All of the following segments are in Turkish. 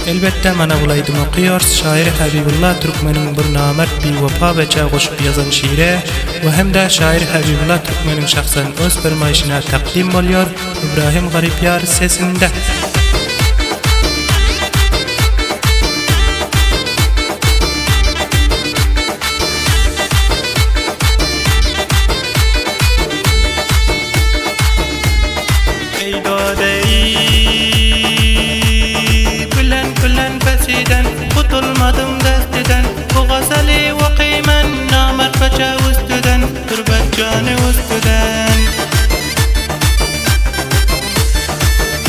Elbette mana bulaydım okuyor. Şair Habibullah Türkmen'in bir namert bir vefa beça koşup yazan şiire ve hem de şair Habibullah Türkmen'in şahsen öz fermayişine takdim oluyor. İbrahim Garipyar sesinde. Kurtulmadım destiden, bu gazali vakimen namert paça üstüden, türbet canı üstüden.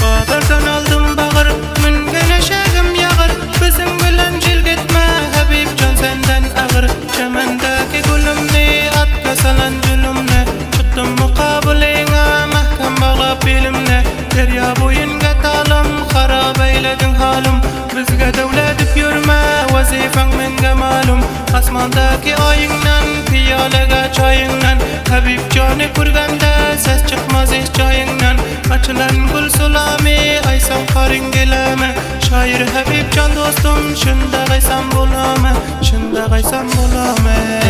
Bağırdan aldım bağır, müngen eşeğim yağır, bizim bilen cilgitme Habibcan senden ağır. Çemendeki gülümni, atka salan cülümne, çıktım mukabiline, mahkem bağlap bilimne. Derya boyunga talım, harap eyledin halim, bizge devlet yürüme, vazifan menge malum. Asmandaki ayından, piyalega çayından, Habibcan'ı kurganda, ses çıkmaz hiç çayından. Açılan gül sulami, aysan karın geleme, şair Habibcan dostum, şunda gaysam bulame, şunda gaysam bulame.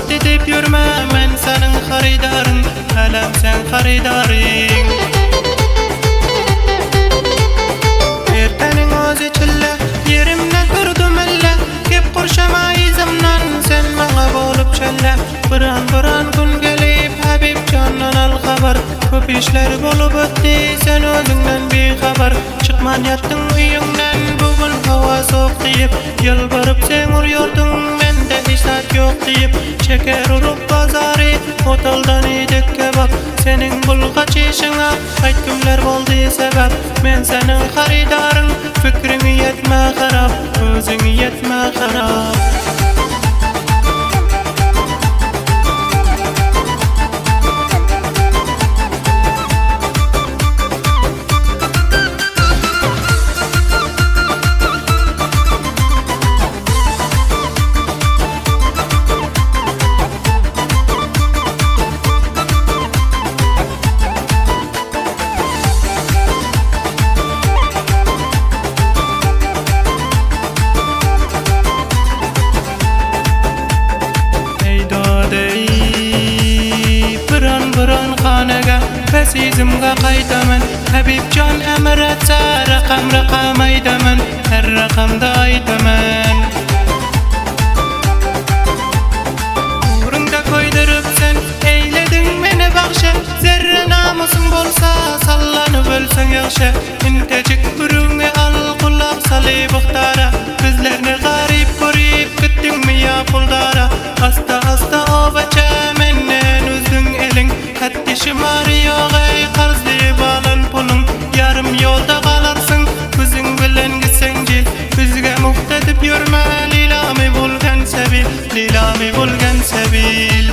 Didip yürüme, men senin haridarın, kalem sen haridarın. Ertenin özü çille, yerimden durdum elle, kep kurşama izimden, sen bana bolup çelle. Bıran gün gelip Habibcan'dan al haber, köp işler bolup ötti, sen özünden bir haber. Çıkman yattın uyunden, bugün hava soğuk deyip, yalvarıp sen uruyordun, mende işler yok deyip. Şeker urup pazarı, oteldan idik kebap. Senin bul kaçışına, aytkumlar boldu sebep. Men senin haridarın, fikrini yetme harap, özünü yetme harap. Fesizimga qaytaman, Habibcan emir etsa, raqam aytaman, her raqamda aytaman. Uğrunda koydurup sen, eyledin meni baxşa, zerre namusun bolsa, sallanıp ölsen yaxşa. İntecik bürüngü al, kulak salı buxtara, bizlerni garip görüp, gittin mi ya puldara. Asta o bacha, menden üzdün elin, hatti şımari yok ey qarzlayıp alan pulun. Yarım yolda qalarsın, kuzing bilen gitsen jil, bizge muhtedip yürme, lilami bulgan sebil, lilami bulgan sebil.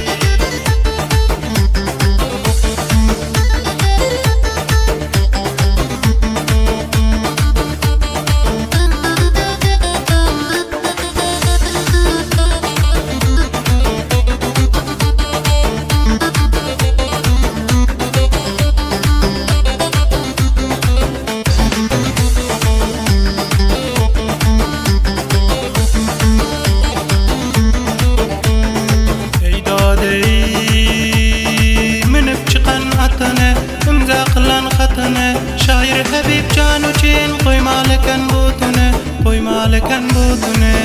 Şair Habibcan üçün koymalıken butunu, koymalıken butunu.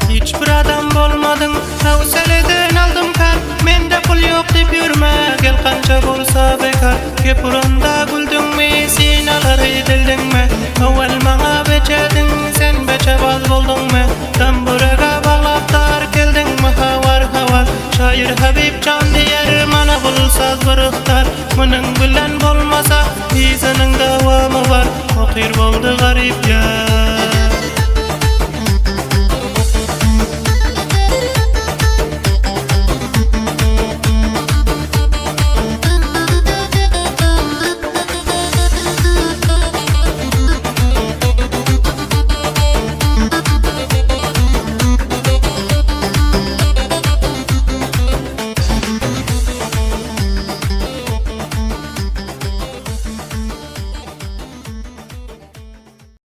Hiçbir adam bolmadın, tavseleden aldım kar. Mende pul yok dip yürme, gel kança bolsa bekar. Kepuranda güldün mi, sinalar edildin mi? Evvel bana beçedin, sen beçe baz buldun mu? Tamburaga bağlap dar geldin mi? şair Habib can diyer mana bulsaz bırıktar Muning bilen bolmasa bizining davamı var Fakir boldy garip ya